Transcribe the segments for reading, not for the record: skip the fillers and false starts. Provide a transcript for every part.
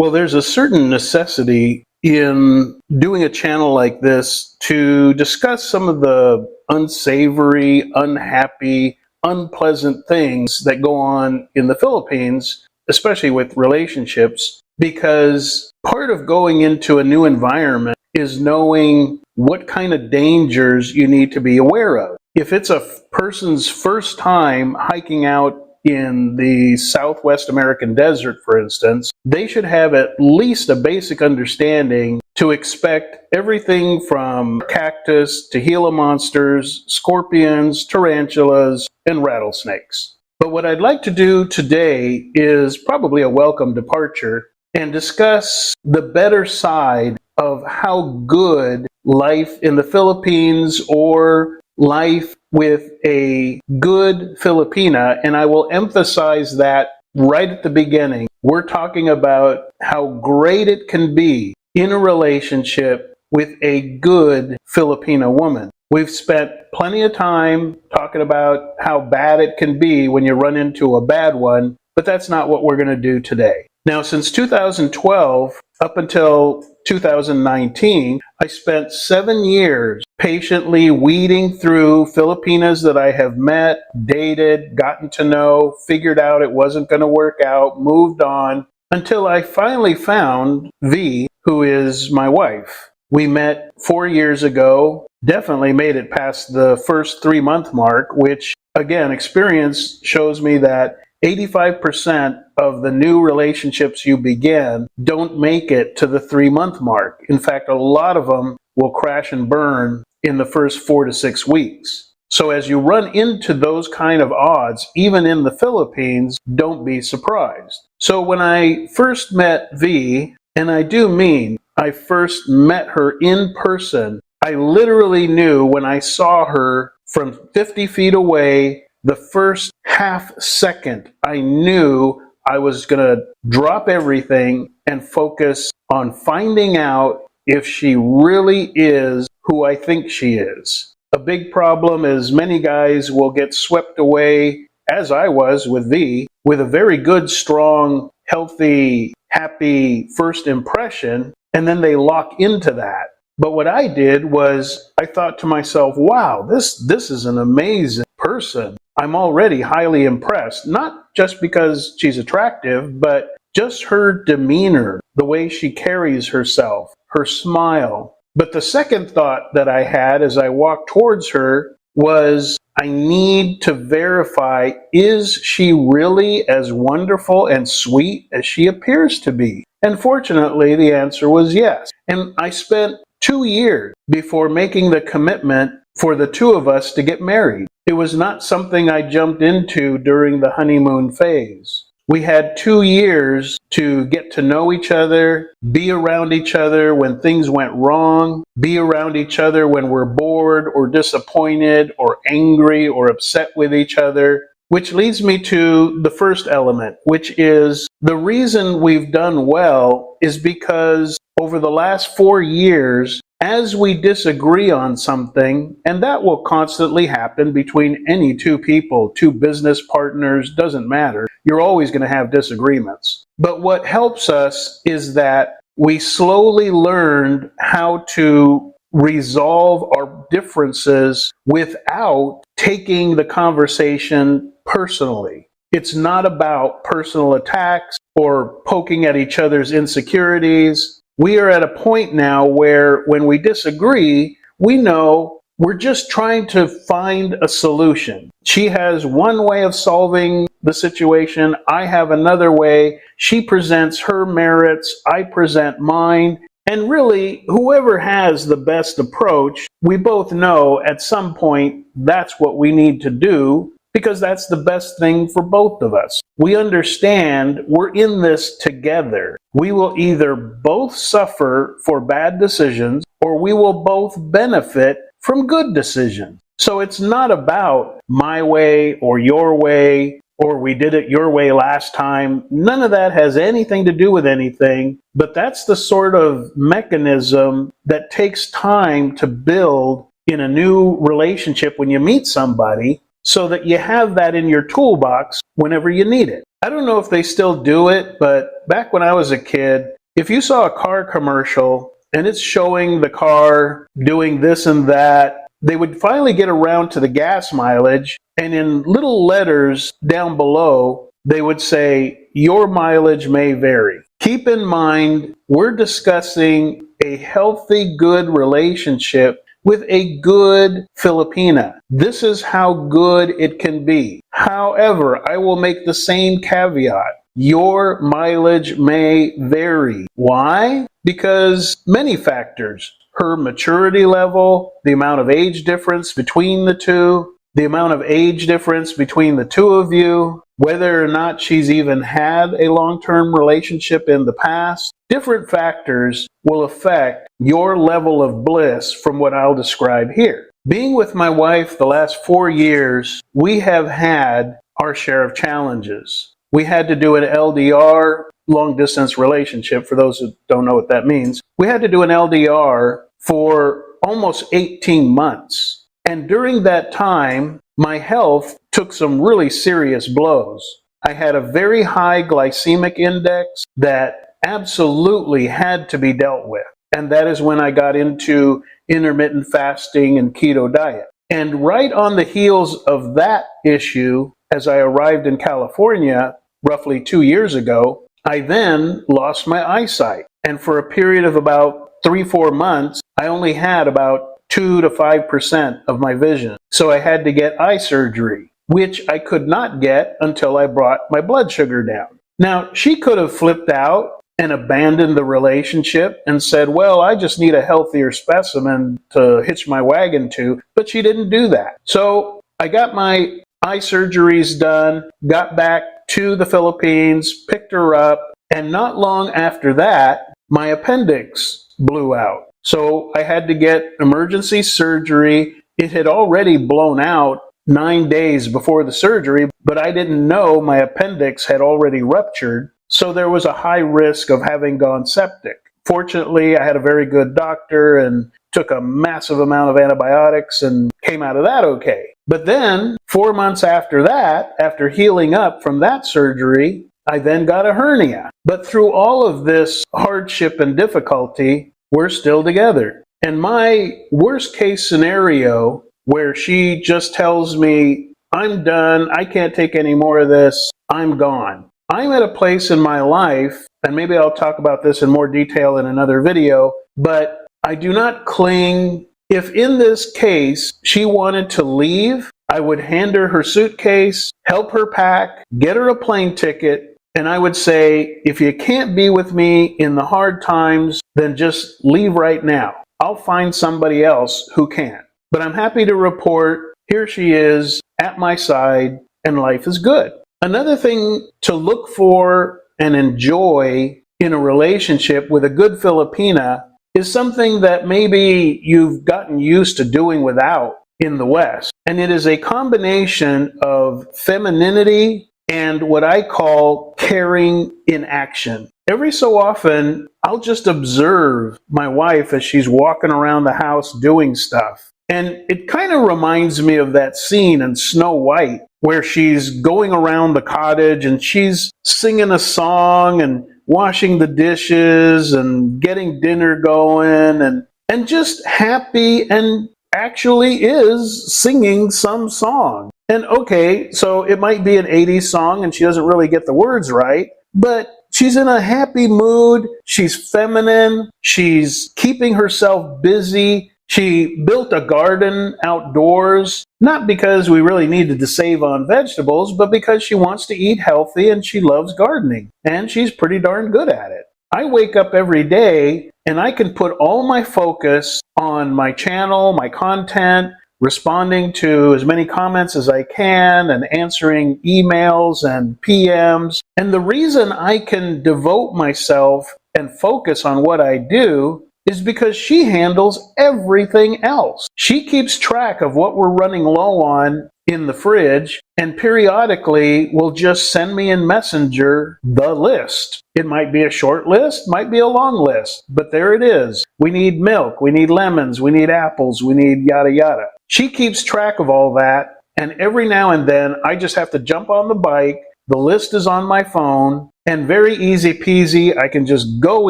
Well, there's a certain necessity in doing a channel like this to discuss some of the unsavory, unhappy, unpleasant things that go on in the Philippines, especially with relationships, because part of going into a new environment is knowing what kind of dangers you need to be aware of. If it's a person's first time hiking out in the Southwest American desert, for instance, they should have at least a basic understanding to expect everything from cactus to Gila monsters, scorpions, tarantulas, and rattlesnakes. But what I'd like to do today is probably a welcome departure and discuss the better side of how good life in the Philippines or life with a good Filipina, and I will emphasize that right at the beginning. We're talking about how great it can be in a relationship with a good Filipina woman. We've spent plenty of time talking about how bad it can be when you run into a bad one, but that's not what we're going to do today. Now, since 2012 up until 2019, I spent 7 years patiently weeding through Filipinas that I have met, dated, gotten to know, figured out it wasn't going to work out, moved on, until I finally found V, who is my wife. We met 4 years ago, definitely made it past the first 3-month mark, which, again, experience shows me that 85% of the new relationships you begin don't make it to the 3-month mark. In fact, a lot of them will crash and burn in the first 4 to 6 weeks. So as you run into those kind of odds, even in the Philippines, don't be surprised. So when I first met V, and I do mean I first met her in person, I literally knew when I saw her from 50 feet away, the first half second, I knew I was going to drop everything and focus on finding out if she really is who I think she is. A big problem is many guys will get swept away, as I was with V, with a very good, strong, healthy, happy first impression, and then they lock into that. But what I did was I thought to myself, wow, this is an amazing person. I'm already highly impressed, not just because she's attractive, but just her demeanor, the way she carries herself, her smile. But the second thought that I had as I walked towards her was, I need to verify, is she really as wonderful and sweet as she appears to be? And fortunately, the answer was yes. And I spent 2 years before making the commitment for the two of us to get married. It was not something I jumped into during the honeymoon phase. We had 2 years to get to know each other, be around each other when things went wrong, be around each other when we're bored or disappointed or angry or upset with each other. Which leads me to the first element, which is the reason we've done well is because over the last 4 years, as we disagree on something, and that will constantly happen between any two people, two business partners, doesn't matter. You're always going to have disagreements. But what helps us is that we slowly learned how to resolve our differences without taking the conversation personally. It's not about personal attacks or poking at each other's insecurities. We are at a point now where when we disagree, we know we're just trying to find a solution. She has one way of solving the situation. I have another way. She presents her merits. I present mine. And really, whoever has the best approach, we both know at some point that's what we need to do, because that's the best thing for both of us. We understand we're in this together. We will either both suffer for bad decisions or we will both benefit from good decisions. So it's not about my way or your way, or we did it your way last time. None of that has anything to do with anything, but that's the sort of mechanism that takes time to build in a new relationship when you meet somebody, so that you have that in your toolbox whenever you need it. I don't know if they still do it, but back when I was a kid, if you saw a car commercial and it's showing the car doing this and that, they would finally get around to the gas mileage, and in little letters down below, they would say, your mileage may vary. Keep in mind, we're discussing a healthy, good relationship with a good Filipina. This is how good it can be. However, I will make the same caveat. Your mileage may vary. Why? Because many factors. Her maturity level, the amount of age difference between the two, the amount of age difference between the two of you, whether or not she's even had a long-term relationship in the past. Different factors will affect your level of bliss from what I'll describe here. Being with my wife the last 4 years, we have had our share of challenges. We had to do an LDR, long distance relationship, for those who don't know what that means. We had to do an LDR for almost 18 months. And during that time, my health took some really serious blows. I had a very high glycemic index that absolutely had to be dealt with. And that is when I got into intermittent fasting and keto diet. And right on the heels of that issue, as I arrived in California roughly 2 years ago, I then lost my eyesight. And for a period of about 3-4 months, I only had about 2 to 5% of my vision. So I had to get eye surgery, which I could not get until I brought my blood sugar down. Now, she could have flipped out and abandoned the relationship and said, well, I just need a healthier specimen to hitch my wagon to, but she didn't do that. So I got my eye surgeries done, got back to the Philippines, picked her up, and not long after that, my appendix blew out. So I had to get emergency surgery. It had already blown out 9 days before the surgery, but I didn't know my appendix had already ruptured. So there was a high risk of having gone septic. Fortunately, I had a very good doctor and took a massive amount of antibiotics and came out of that okay. But then 4 months after that, after healing up from that surgery, I then got a hernia. But through all of this hardship and difficulty, we're still together. And my worst case scenario, where she just tells me, I'm done, I can't take any more of this, I'm gone. I'm at a place in my life, and maybe I'll talk about this in more detail in another video, but I do not cling. If in this case she wanted to leave, I would hand her her suitcase, help her pack, get her a plane ticket, and I would say, if you can't be with me in the hard times, then just leave right now. I'll find somebody else who can. But I'm happy to report, here she is at my side, and life is good. Another thing to look for and enjoy in a relationship with a good Filipina is something that maybe you've gotten used to doing without in the West. And it is a combination of femininity and what I call caring in action. Every so often, I'll just observe my wife as she's walking around the house doing stuff. And it kind of reminds me of that scene in Snow White where she's going around the cottage and she's singing a song and washing the dishes and getting dinner going and just happy, and actually is singing some song. And okay, so it might be an 80s song and she doesn't really get the words right, but she's in a happy mood, she's feminine, she's keeping herself busy. She built a garden outdoors, not because we really needed to save on vegetables, but because she wants to eat healthy and she loves gardening. And she's pretty darn good at it. I wake up every day and I can put all my focus on my channel, my content, responding to as many comments as I can and answering emails and PMs. And the reason I can devote myself and focus on what I do is because she handles everything else. She keeps track of what we're running low on in the fridge, and periodically will just send me in Messenger the list. It might be a short list, might be a long list, but there it is. We need milk, we need lemons, we need apples, we need yada yada. She keeps track of all that, And every now and then, I just have to jump on the bike. The list is on my phone, and very easy peasy, I can just go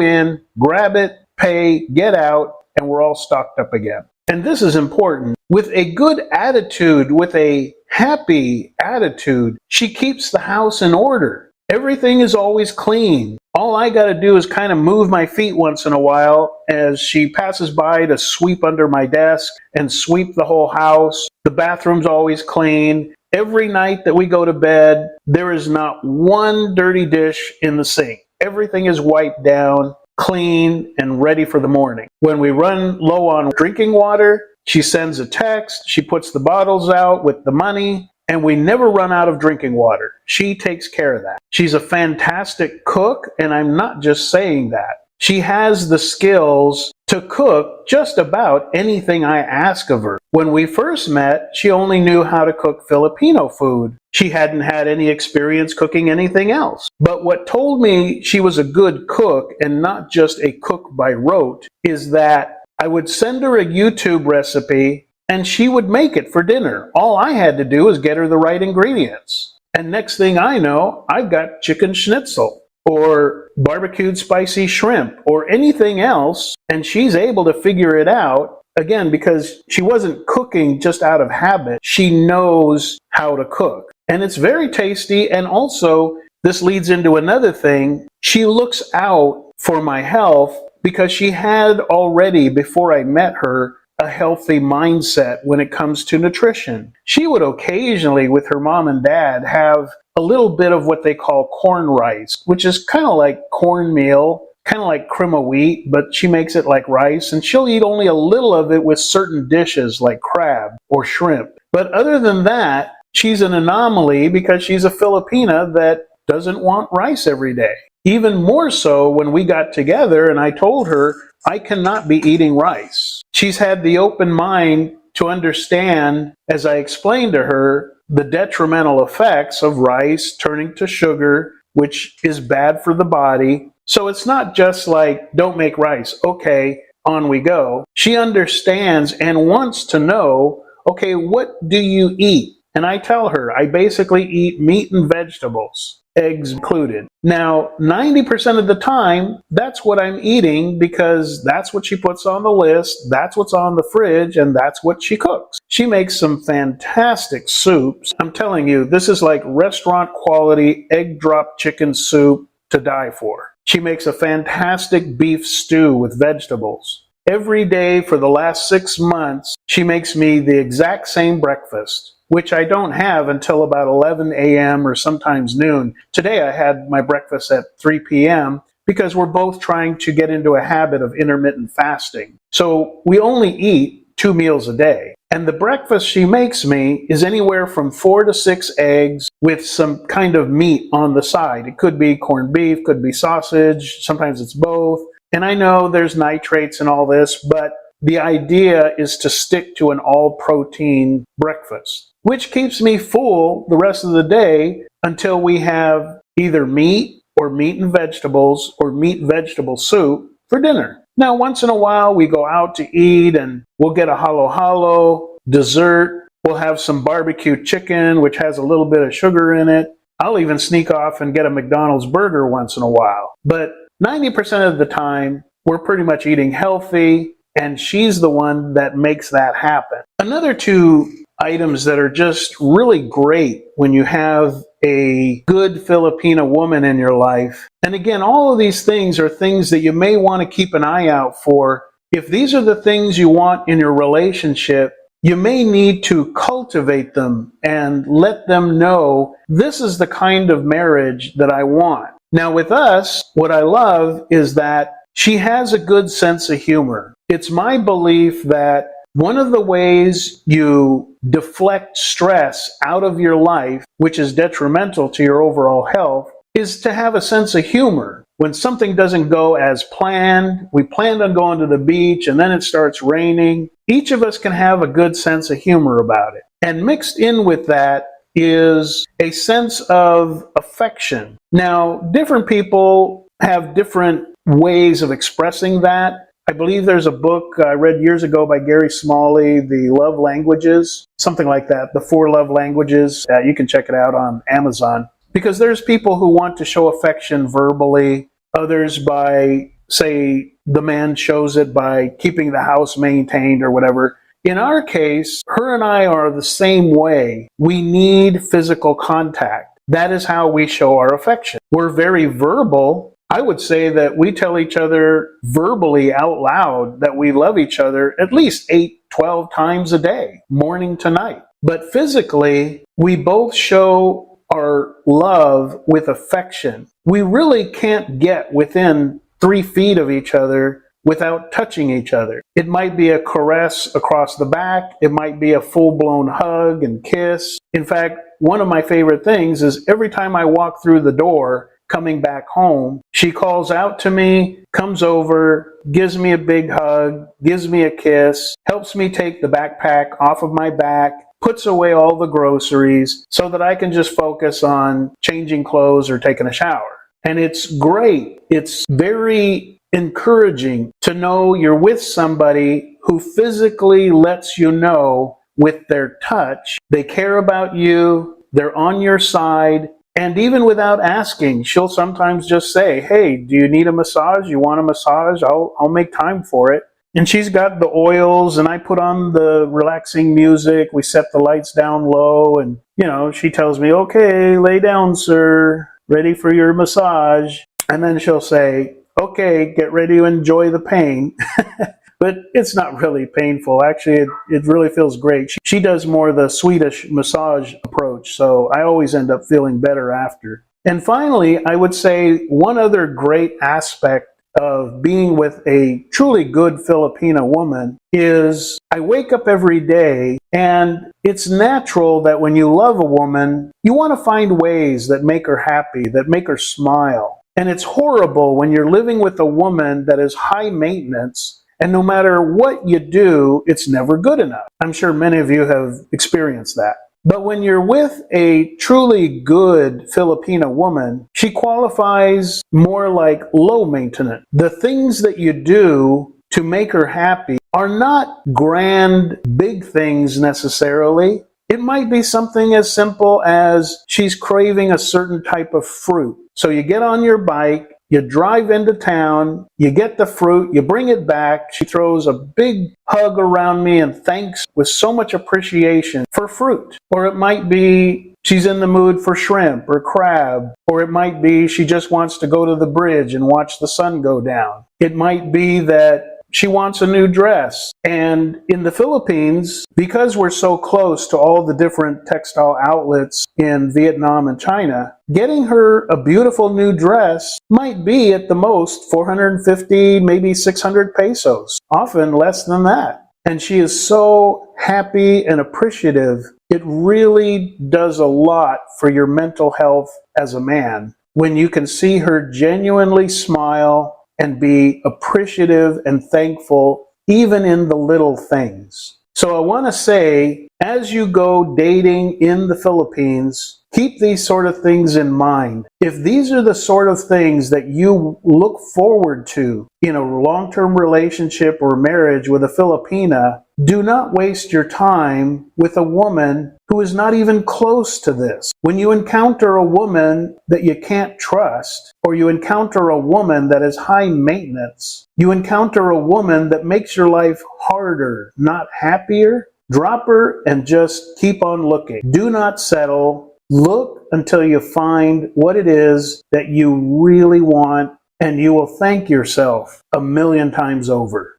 in, grab it, pay, get out, and we're all stocked up again. And this is important. With a good attitude, with a happy attitude, she keeps the house in order. Everything is always clean. All I got to do is kind of move my feet once in a while as she passes by to sweep under my desk and sweep the whole house. The bathroom's always clean. Every night that we go to bed, there is not one dirty dish in the sink. Everything is wiped down, clean, and ready for the morning. When we run low on drinking water, she sends a text, she puts the bottles out with the money, and we never run out of drinking water. She takes care of that. She's a fantastic cook, and I'm not just saying that. She has the skills to cook just about anything I ask of her. When we first met, she only knew how to cook Filipino food. She hadn't had any experience cooking anything else. But what told me she was a good cook and not just a cook by rote is that I would send her a YouTube recipe and she would make it for dinner. All I had to do was get her the right ingredients. And next thing I know, I've got chicken schnitzel or barbecued spicy shrimp or anything else, and she's able to figure it out. Again, because she wasn't cooking just out of habit. She knows how to cook. And it's very tasty, and also this leads into another thing. She looks out for my health because she had already, before I met her, a healthy mindset when it comes to nutrition. She would occasionally, with her mom and dad, have a little bit of what they call corn rice, which is kind of like cornmeal, kind of like cream of wheat, but she makes it like rice, and she'll eat only a little of it with certain dishes like crab or shrimp. But other than that, she's an anomaly because she's a Filipina that doesn't want rice every day. Even more so when we got together and I told her, I cannot be eating rice. She's had the open mind to understand, as I explained to her, the detrimental effects of rice turning to sugar, which is bad for the body. So it's not just like, don't make rice. Okay, on we go. She understands and wants to know, okay, what do you eat? And I tell her, I basically eat meat and vegetables, eggs included. Now, 90% of the time, that's what I'm eating because that's what she puts on the list, that's what's on the fridge, and that's what she cooks. She makes some fantastic soups. I'm telling you, this is like restaurant quality egg drop chicken soup to die for. She makes a fantastic beef stew with vegetables. Every day for the last 6 months, she makes me the exact same breakfast, which I don't have until about 11 a.m. or sometimes noon. Today I had my breakfast at 3 p.m. because we're both trying to get into a habit of intermittent fasting. So we only eat 2 meals a day. And the breakfast she makes me is anywhere from 4 to 6 eggs with some kind of meat on the side. It could be corned beef, could be sausage, sometimes it's both. And I know there's nitrates and all this, but the idea is to stick to an all-protein breakfast, which keeps me full the rest of the day until we have either meat or meat and vegetables or meat vegetable soup for dinner. Now, once in a while, we go out to eat and we'll get a halo-halo dessert. We'll have some barbecue chicken, which has a little bit of sugar in it. I'll even sneak off and get a McDonald's burger once in a while. But 90% of the time, we're pretty much eating healthy, and she's the one that makes that happen. Another 2 items that are just really great when you have a good Filipina woman in your life. And again, all of these things are things that you may want to keep an eye out for. If these are the things you want in your relationship, you may need to cultivate them and let them know this is the kind of marriage that I want. Now with us, what I love is that she has a good sense of humor. It's my belief that one of the ways you deflect stress out of your life, which is detrimental to your overall health, is to have a sense of humor. When something doesn't go as planned, we planned on going to the beach and then it starts raining, each of us can have a good sense of humor about it. And mixed in with that is a sense of affection. Now, different people have different ways of expressing that. I believe there's a book I read years ago by Gary Smalley, The Love Languages, something like that, The Four Love Languages. You can check it out on Amazon. Because there's people who want to show affection verbally, others by, say, the man shows it by keeping the house maintained or whatever. In our case, her and I are the same way. We need physical contact. That is how we show our affection. We're very verbal. I would say that we tell each other verbally out loud that we love each other at least 8, 12 times a day, morning to night. But physically, we both show our love with affection. We really can't get within 3 feet of each other without touching each other. It might be a caress across the back. It might be a full-blown hug and kiss. In fact, one of my favorite things is every time I walk through the door coming back home, she calls out to me, comes over, gives me a big hug, gives me a kiss, helps me take the backpack off of my back, puts away all the groceries so that I can just focus on changing clothes or taking a shower. And it's great. It's very encouraging to know you're with somebody who physically lets you know with their touch they care about you, they're on your side, and even without asking, she'll sometimes just say, hey, do you need a massage? You want a massage? I'll make time for it. And she's got the oils, and I put on the relaxing music. We set the lights down low, and, she tells me, okay, lay down, sir, ready for your massage. And then she'll say, okay, get ready to enjoy the pain. But it's not really painful. Actually, it really feels great. She does more the Swedish massage approach, so I always end up feeling better after. And finally, I would say one other great aspect of being with a truly good Filipina woman is I wake up every day, and it's natural that when you love a woman, you want to find ways that make her happy, that make her smile. And it's horrible when you're living with a woman that is high maintenance, and no matter what you do, it's never good enough. I'm sure many of you have experienced that. But when you're with a truly good Filipina woman, she qualifies more like low maintenance. The things that you do to make her happy are not grand, big things necessarily. It might be something as simple as she's craving a certain type of fruit. So you get on your bike, you drive into town, you get the fruit, you bring it back. She throws a big hug around me and thanks with so much appreciation for fruit. Or it might be she's in the mood for shrimp or crab. Or it might be she just wants to go to the bridge and watch the sun go down. It might be that she wants a new dress. And in the Philippines, because we're so close to all the different textile outlets in Vietnam and China, getting her a beautiful new dress might be at the most 450, maybe 600 pesos, often less than that. And she is so happy and appreciative. It really does a lot for your mental health as a man when you can see her genuinely smile and be appreciative and thankful even in the little things. So I want to say, as you go dating in the Philippines, keep these sort of things in mind. If these are the sort of things that you look forward to in a long-term relationship or marriage with a Filipina, do not waste your time with a woman who is not even close to this. When you encounter a woman that you can't trust, or you encounter a woman that is high maintenance, you encounter a woman that makes your life harder, not happier, drop her and just keep on looking. Do not settle. Look until you find what it is that you really want, and you will thank yourself 1,000,000 times over.